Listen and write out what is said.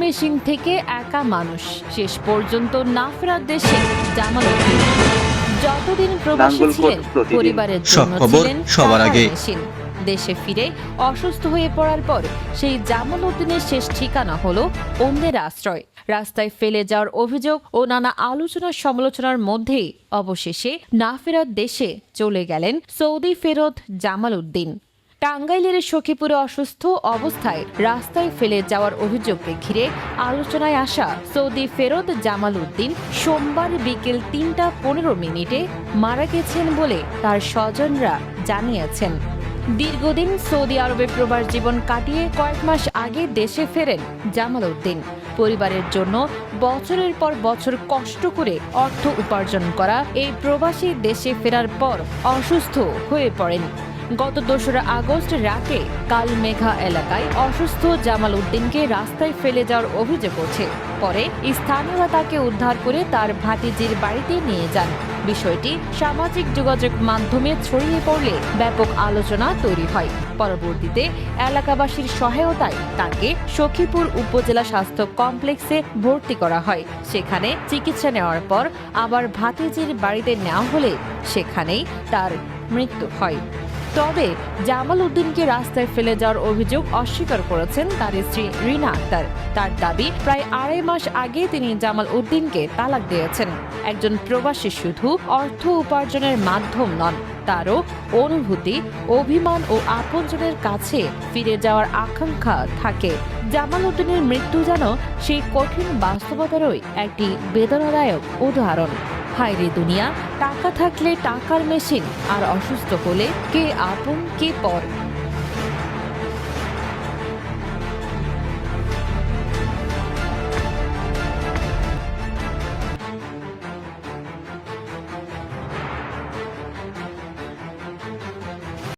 Machine থেকে একা মানুষ, শেষ পর্যন্ত না ফেরার দেশে জামাল উদ্দিন। যতদিন প্রবাসী ছিলেন পরিবারের জন্য ছিলেন সবার আগে। মেশিন। দেশে ফিরে অসুস্থ হয়ে পড়ার পর সেই জামাল উদ্দিনের শেষ ঠিকানা হলো অন্যের আশ্রয়। রাস্তায় ফেলে যাওয়ার অভিযোগ ও নানা আলোচনা সমালোচনার মধ্যেই অবশেষে না ফেরার দেশে চলে গেলেন সৌদি ফেরত জামাল উদ্দিন। টাঙ্গাইলের সখীপুরে অসুস্থ অবস্থায় রাস্তায় ফেলে যাওয়ার অভিযোগকে ঘিরে আলোচনায় আসা সৌদি ফেরত জামাল উদ্দিন সোমবার বিকেল ৩টা ১৫ মারা গেছেন বলে তার স্বজনরা জানিয়েছেন। দীর্ঘদিন সৌদি আরবে প্রবাস জীবন কাটিয়ে কয়েক মাস আগে দেশে ফেরেন জামাল উদ্দিন। পরিবারের জন্য বছরের পর বছর কষ্ট করে অর্থ উপার্জন করা এই প্রবাসী দেশে ফেরার পর অসুস্থ হয়ে পড়েন। গত ২রা আগস্ট রাতে কালমেঘা এলাকায় অসুস্থ জামাল উদ্দিনকে রাস্তায় ফেলে যাওয়ার অভিযোগ ওঠে। পরে স্থানীয়রা তাকে উদ্ধার করে তার ভাতিজির বাড়িতে নিয়ে যান। বিষয়টি সামাজিক যোগাযোগ মাধ্যমে ছড়িয়ে পড়লে ব্যাপক আলোচনা তৈরি হয়। পরবর্তীতে এলাকাবাসীর সহায়তায় তাকে সখীপুর উপজেলা স্বাস্থ্য কমপ্লেক্সে ভর্তি করা হয়। সেখানে চিকিৎসা নেওয়ার পর আবার ভাতিজির বাড়িতে নেওয়া হলে সেখানেই তার মৃত্যু হয়। তবে জামাল উদ্দিনকে রাস্তায় ফেলে যাওয়ার অভিযোগ অস্বীকার করেছেন তার স্ত্রী রিনা আক্তার। তার দাবি, প্রায় ২.৫ মাস আগে তিনি জামাল উদ্দিনকে তালাক দিয়েছেন। একজন প্রবাসী শুধু অর্থ উপার্জনের মাধ্যম নন, তারও অনুভূতি, অভিমান ও আপনজনের কাছে ফিরে যাওয়ার আকাঙ্ক্ষা থাকে। জামাল উদ্দিনের মৃত্যু যেন সেই কঠিন বাস্তবতারই একটি বেদনাদায়ক উদাহরণ। হায়রে দুনিয়া, টাকা থাকলে টাকার মেশিন, আর অসুস্থ হলে কে আপন কে পর।